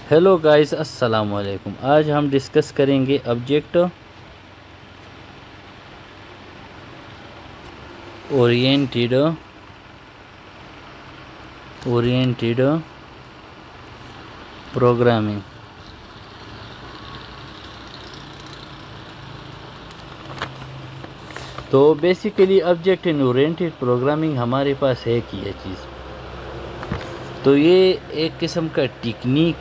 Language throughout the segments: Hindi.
हेलो गाइस, अस्सलाम वालेकुम। आज हम डिस्कस करेंगे ऑब्जेक्ट ओरिएंटेड प्रोग्रामिंग। तो basically object in oriented programming हमारे पास है कि यह चीज़, तो ये एक किस्म का टेक्निक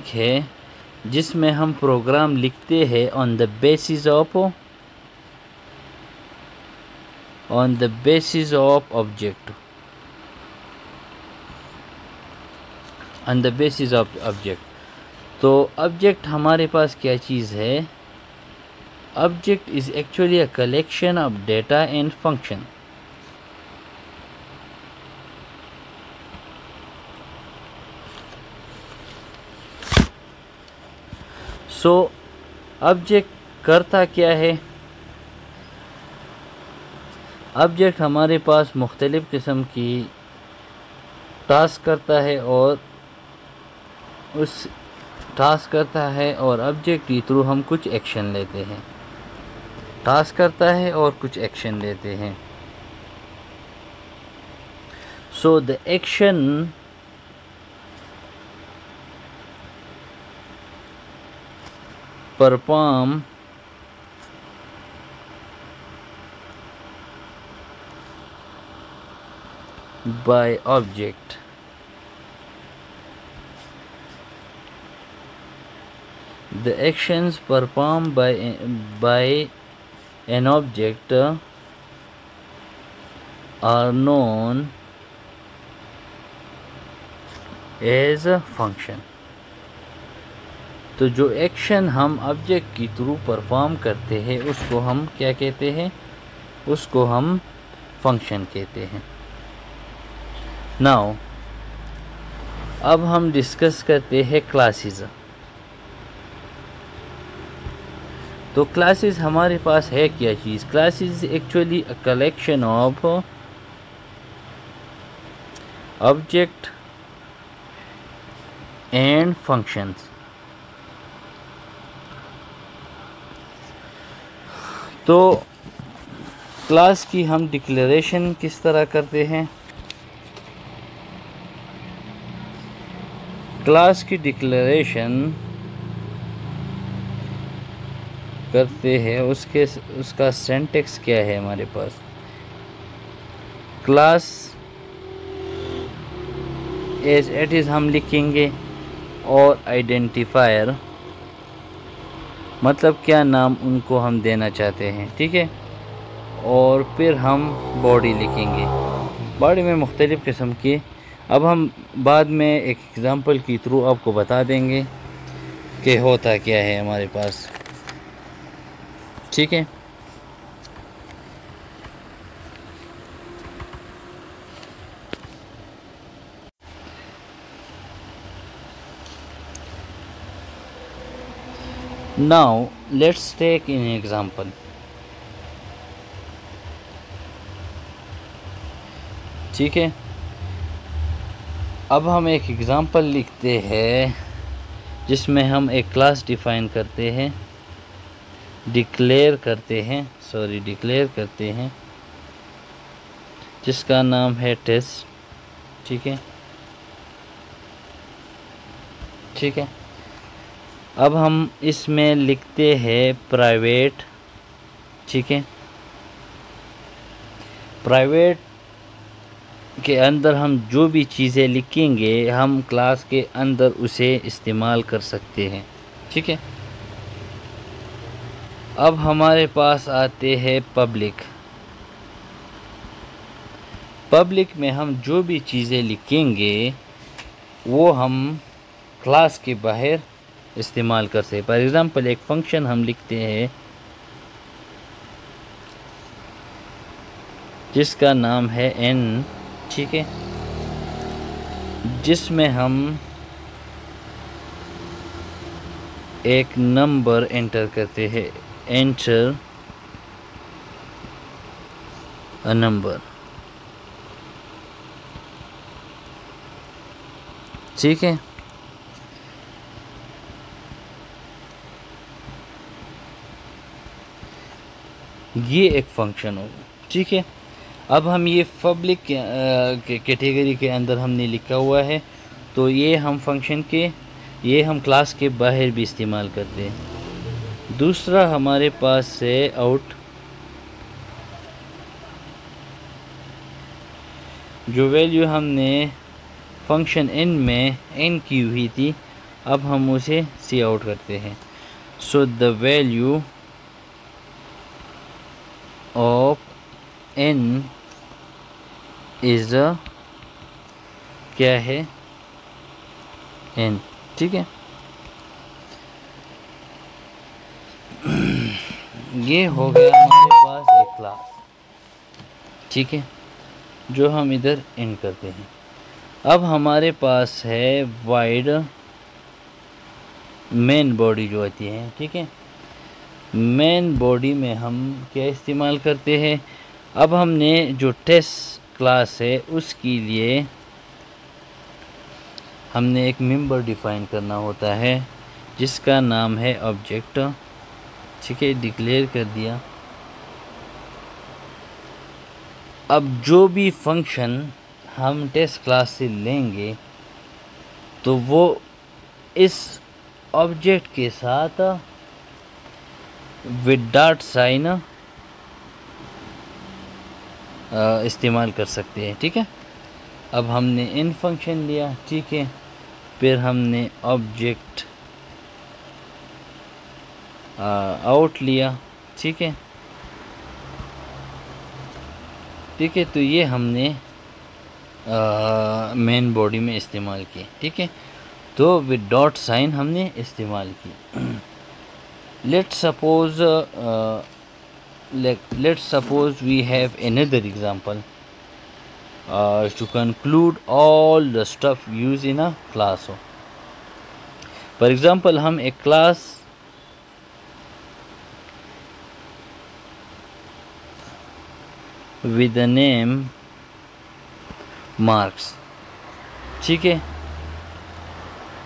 है जिसमें हम प्रोग्राम लिखते हैं on the basis of object. तो ऑब्जेक्ट हमारे पास क्या चीज़ है? Object is actually a collection of data and function. So object करता क्या है? ऑब्जेक्ट हमारे पास मुख्तलिफ़ किस्म की टास्क करता है और ऑब्जेक्ट के थ्रू हम कुछ एक्शन लेते हैं। टास्क करता है और कुछ एक्शन लेते हैं। So the action perform by object, the actions performed by an object are known as a function। तो जो एक्शन हम ऑब्जेक्ट के थ्रू परफॉर्म करते हैं उसको हम क्या कहते हैं? उसको हम फंक्शन कहते हैं। नाउ अब हम डिस्कस करते हैं क्लासेस। तो क्लासेस हमारे पास है क्या चीज़? Classes actually a collection of object and functions. तो क्लास की हम डिक्लेरेशन किस तरह करते हैं? क्लास की डिक्लेरेशन करते हैं, उसका सिंटैक्स क्या है हमारे पास? क्लास एज इट इज़ हम लिखेंगे, और आइडेंटिफायर मतलब क्या नाम उनको हम देना चाहते हैं, ठीक है। और फिर हम बॉडी लिखेंगे। बॉडी में मुख्तलिफ़ किस्म की, अब हम बाद में एक एग्ज़ाम्पल के थ्रू आपको बता देंगे कि होता क्या है हमारे पास, ठीक है। Now let's take an example. ठीक है, अब हम एक एग्ज़ाम्पल लिखते हैं जिसमें हम एक क्लास डिफ़ाइन करते हैं, डिक्लेयर करते हैं जिसका नाम है टेस्ट, ठीक है। अब हम इसमें लिखते हैं प्राइवेट, ठीक है। प्राइवेट के अंदर हम जो भी चीज़ें लिखेंगे हम क्लास के अंदर उसे इस्तेमाल कर सकते हैं, ठीक है। अब हमारे पास आते हैं पब्लिक में हम जो भी चीज़ें लिखेंगे वो हम क्लास के बाहर इस्तेमाल कर सकते हैं। फॉर एग्ज़ाम्पल एक फंक्शन हम लिखते हैं जिसका नाम है n, ठीक है, जिसमें हम एक नंबर एंटर करते हैं, एंटर अ नंबर। ठीक है। ये एक फंक्शन होगा, ठीक है। अब हम ये पब्लिक कैटेगरी के अंदर हमने लिखा हुआ है, तो ये हम फंक्शन के, ये हम क्लास के बाहर भी इस्तेमाल करते हैं। दूसरा हमारे पास है आउट, जो वैल्यू हमने फंक्शन इन में इन की हुई थी, अब हम उसे सी आउट करते हैं। So the value of n is क्या है, n, ठीक है। ये हो गया हमारे पास एक क्लास, ठीक है, जो हम इधर एंड करते हैं। अब हमारे पास है वाइड मेन बॉडी जो आती है, ठीक है। मेन बॉडी में हम क्या इस्तेमाल करते हैं, अब हमने जो टेस्ट क्लास है उसके लिए हमने एक मेंबर डिफाइन करना होता है जिसका नाम है ऑब्जेक्ट, ठीक है, डिक्लेयर कर दिया। अब जो भी फंक्शन हम टेस्ट क्लास से लेंगे तो वो इस ऑब्जेक्ट के साथ विद डॉट साइन इस्तेमाल कर सकते हैं, ठीक है। अब हमने इन फंक्शन लिया, ठीक है, फिर हमने ऑब्जेक्ट आउट लिया, ठीक है, ठीक है। तो ये हमने मेन बॉडी में इस्तेमाल की, ठीक है। तो विद डॉट साइन हमने इस्तेमाल की। let's suppose we have another example to conclude all the stuff used in a class. For example, हम एक class with the name marks, ठीक है।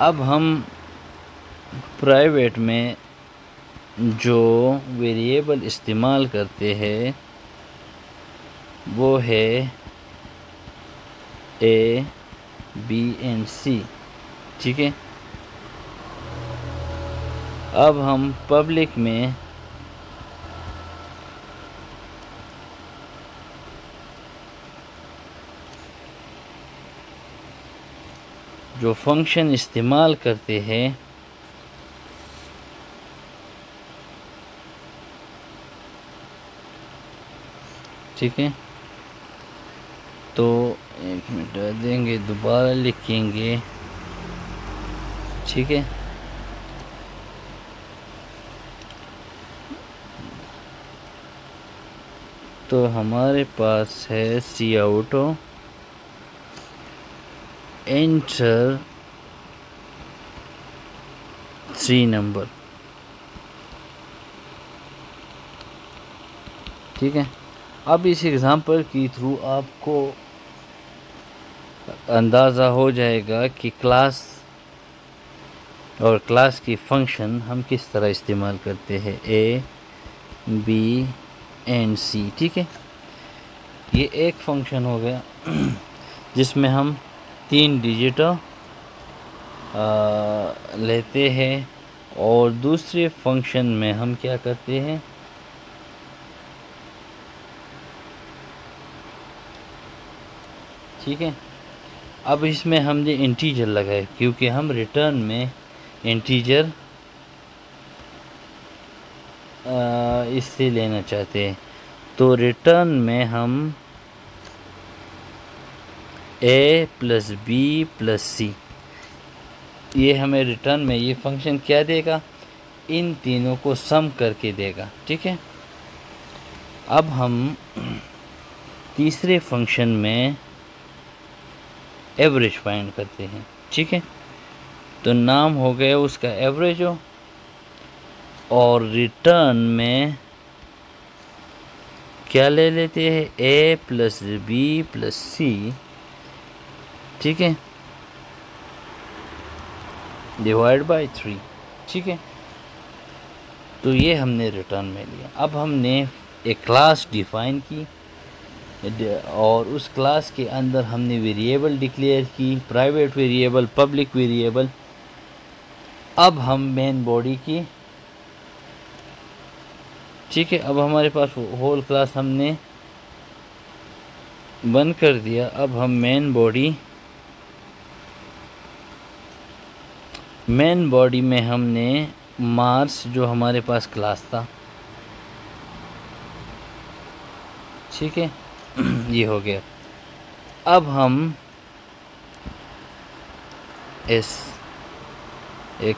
अब हम प्राइवेट में जो वेरिएबल इस्तेमाल करते हैं वो है A, B and C, ठीक है। अब हम पब्लिक में जो फंक्शन इस्तेमाल करते हैं ठीक है, तो एक मिनट देंगे, दोबारा लिखेंगे, ठीक है। तो हमारे पास है सी आउट एंटर 3 नंबर, ठीक है। अब इस एग्ज़ाम्पल के थ्रू आपको अंदाज़ा हो जाएगा कि क्लास और क्लास की फ़ंक्शन हम किस तरह इस्तेमाल करते हैं, A, B एंड C, ठीक है। ये एक फंक्शन हो गया जिसमें हम 3 डिजिट लेते हैं, और दूसरे फंक्शन में हम क्या करते हैं, ठीक है। अब इसमें हमने इंटीजर लगाए क्योंकि हम रिटर्न में इंटीजर इससे लेना चाहते हैं। तो रिटर्न में हम A plus B plus C, ये हमें रिटर्न में ये फंक्शन क्या देगा, इन तीनों को सम करके देगा, ठीक है। अब हम तीसरे फंक्शन में एवरेज फाइंड करते हैं, ठीक है। तो नाम हो गया उसका एवरेज हो, और रिटर्न में क्या ले लेते हैं, A plus B plus C, ठीक है। डिवाइड बाय 3, ठीक है। तो ये हमने रिटर्न में लिया। अब हमने एक क्लास डिफाइन की और उस क्लास के अंदर हमने वेरिएबल डिक्लेयर की, प्राइवेट वेरिएबल, पब्लिक वेरिएबल। अब हम मेन बॉडी की, ठीक है, अब हमारे पास होल क्लास हमने बंद कर दिया। अब हम मेन बॉडी में हमने मार्स जो हमारे पास क्लास था, ठीक है, ये हो गया। अब हम एक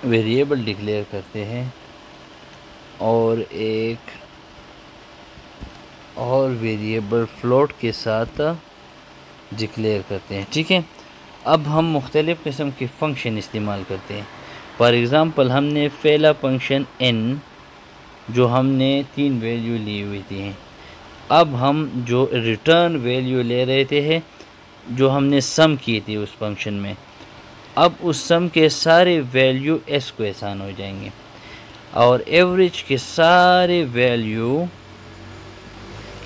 वेरिएबल डिक्लेयर करते हैं और एक और वेरिएबल फ्लोट के साथ डिक्लेयर करते हैं, ठीक है। अब हम मुख्तलिफ़ किस्म के फंक्शन इस्तेमाल करते हैं। फॉर एग्ज़ाम्पल हमने पहला फंक्शन n जो हमने 3 वैल्यू ली हुई थी। अब हम जो रिटर्न वैल्यू ले रहे थे जो हमने सम की थी उस फंक्शन में, अब उस सम के सारे वैल्यू s को एहसान हो जाएंगे और एवरेज के सारे वैल्यू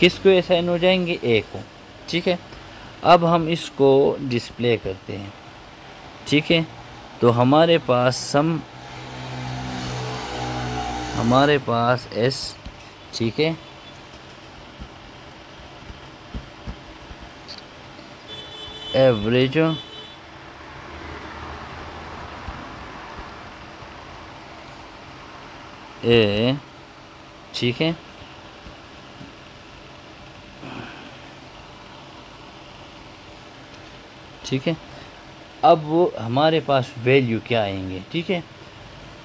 किसको एहसान हो जाएंगे, a को, ठीक है। अब हम इसको डिस्प्ले करते हैं, ठीक है। तो हमारे पास s, ठीक है, एवरेज a, ठीक है, ठीक है। अब वो हमारे पास वैल्यू क्या आएंगे, ठीक है।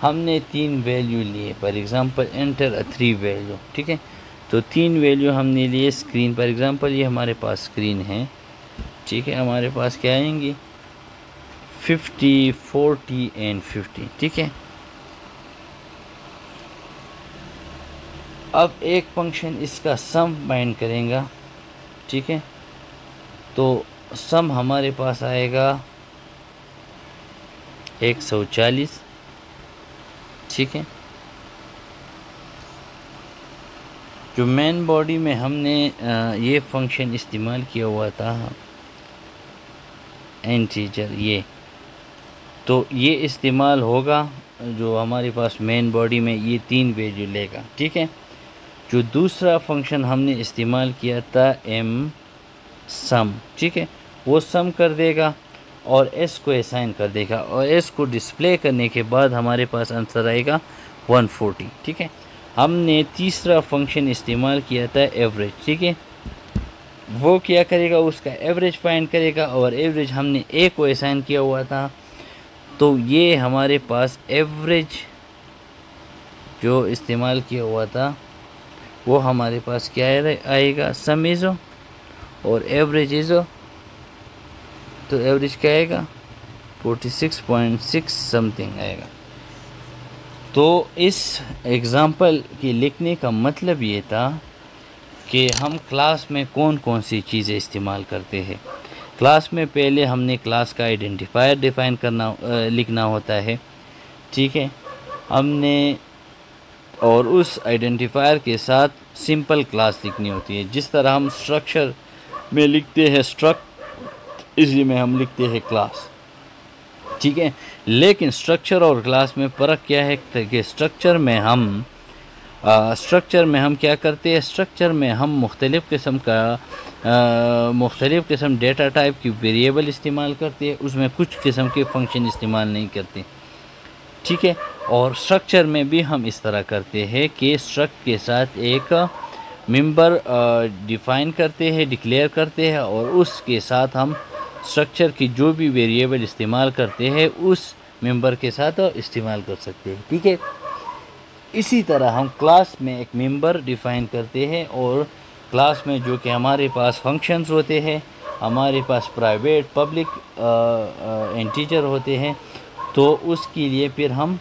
हमने 3 वैल्यू लिए, फॉर एग्ज़ाम्पल एंटर 3 वैल्यू, ठीक है। तो 3 वैल्यू हमने लिए स्क्रीन, फॉर एग्ज़ाम्पल ये हमारे पास स्क्रीन है, ठीक है। हमारे पास क्या आएंगी 50, 40 एंड 50, ठीक है। अब एक फंक्शन इसका सम बाइंड करेगा, ठीक है। तो सम हमारे पास आएगा 140, ठीक है। जो मेन बॉडी में हमने ये फंक्शन इस्तेमाल किया हुआ था इंटीजर, ये तो ये इस्तेमाल होगा जो हमारे पास मेन बॉडी में ये 3 वैल्यू लेगा, ठीक है। जो दूसरा फंक्शन हमने इस्तेमाल किया था m सम, ठीक है, वो सम कर देगा और s को असाइन कर देगा और s को डिस्प्ले करने के बाद हमारे पास आंसर आएगा 140, ठीक है। हमने तीसरा फंक्शन इस्तेमाल किया था एवरेज, ठीक है। वो क्या करेगा, उसका एवरेज फाइंड करेगा और एवरेज हमने a को असाइन किया हुआ था, तो ये हमारे पास एवरेज जो इस्तेमाल किया हुआ था वो हमारे पास क्या आएगा, सम इज़ो और एवरेज इज़ो। तो एवरेज क्या आएगा 46.6 समथिंग आएगा। तो इस एग्ज़ाम्पल के लिखने का मतलब ये था कि हम क्लास में कौन कौन सी चीज़ें इस्तेमाल करते हैं। क्लास में पहले हमने क्लास का आइडेंटिफायर डिफ़ाइन करना लिखना होता है, ठीक है। हमने और उस आइडेंटिफायर के साथ सिंपल क्लास लिखनी होती है, जिस तरह हम स्ट्रक्चर में लिखते हैं स्ट्रक्ट, इसी में हम लिखते हैं क्लास, ठीक है। लेकिन स्ट्रक्चर और क्लास में फ़र्क क्या है कि स्ट्रक्चर में हम क्या करते हैं, स्ट्रक्चर में हम मुख्तलिफ़ किस्म डेटा टाइप की वेरिएबल इस्तेमाल करते हैं, उसमें कुछ किस्म के फंक्शन इस्तेमाल नहीं करते, ठीक है। और स्ट्रक्चर में भी हम इस तरह करते हैं कि स्ट्रक्ट के साथ एक मेंबर डिफ़ाइन करते हैं, डिक्लेयर करते हैं और उसके साथ हम स्ट्रक्चर की जो भी वेरिएबल इस्तेमाल करते हैं उस मेंबर के साथ इस्तेमाल कर सकते हैं, ठीक है। इसी तरह हम क्लास में एक मेंबर डिफ़ाइन करते हैं और क्लास में जो कि हमारे पास फंक्शंस होते हैं, हमारे पास प्राइवेट, पब्लिक, इंटीजर होते हैं, तो उसके लिए फिर हम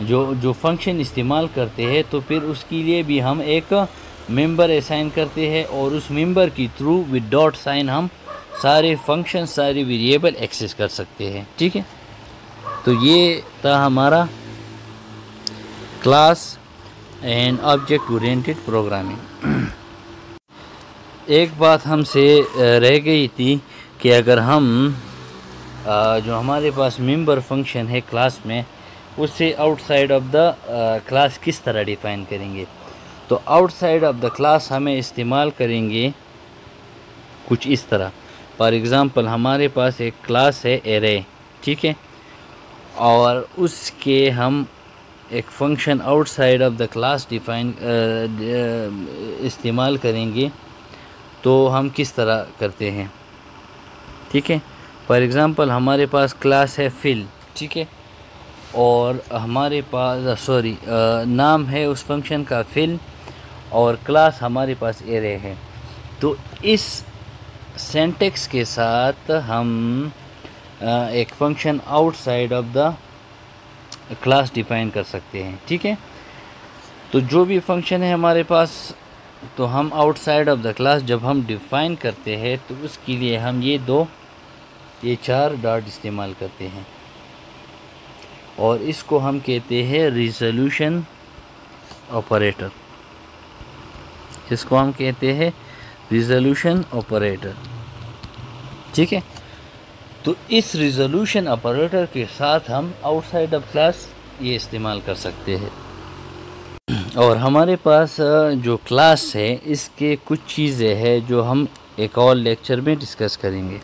जो फंक्शन इस्तेमाल करते हैं तो फिर उसके लिए भी हम एक मेंबर असाइन करते हैं और उस मेंबर की थ्रू विद डॉट साइन हम सारे फंक्शन, सारे वेरिएबल एक्सेस कर सकते हैं। ठीक है, तो ये था हमारा class and object oriented programming. एक बात हमसे रह गई थी कि अगर हम जो हमारे पास मेंबर फंक्शन है क्लास में, उससे आउटसाइड ऑफ द क्लास किस तरह डिफ़ाइन करेंगे। तो आउटसाइड ऑफ द क्लास हमें इस्तेमाल करेंगे कुछ इस तरह। फॉर एग्ज़ाम्पल हमारे पास एक क्लास है एरे, ठीक है, और उसके हम एक function outside of the class define इस्तेमाल करेंगे। तो हम किस तरह करते हैं, ठीक है। फॉर एग्ज़ाम्पल हमारे पास क्लास है फिल, ठीक है, और हमारे पास नाम है उस फंक्शन का फिल, और क्लास हमारे पास एरे है। तो इस सिंटैक्स के साथ हम एक function outside of the class define कर सकते हैं। ठीक है, तो जो भी फंक्शन है हमारे पास, तो हम आउटसाइड ऑफ द क्लास जब हम डिफ़ाइन करते हैं तो उसके लिए हम ये 4 डॉट इस्तेमाल करते हैं, और इसको हम कहते हैं रिज़ॉल्यूशन ऑपरेटर। इसको हम कहते हैं रिज़ॉल्यूशन ऑपरेटर। ठीक है, तो इस रिज़ॉल्यूशन ऑपरेटर के साथ हम आउटसाइड ऑफ क्लास ये इस्तेमाल कर सकते हैं। और हमारे पास जो क्लास है, इसके कुछ चीज़ें हैं जो हम एक और लेक्चर में डिस्कस करेंगे।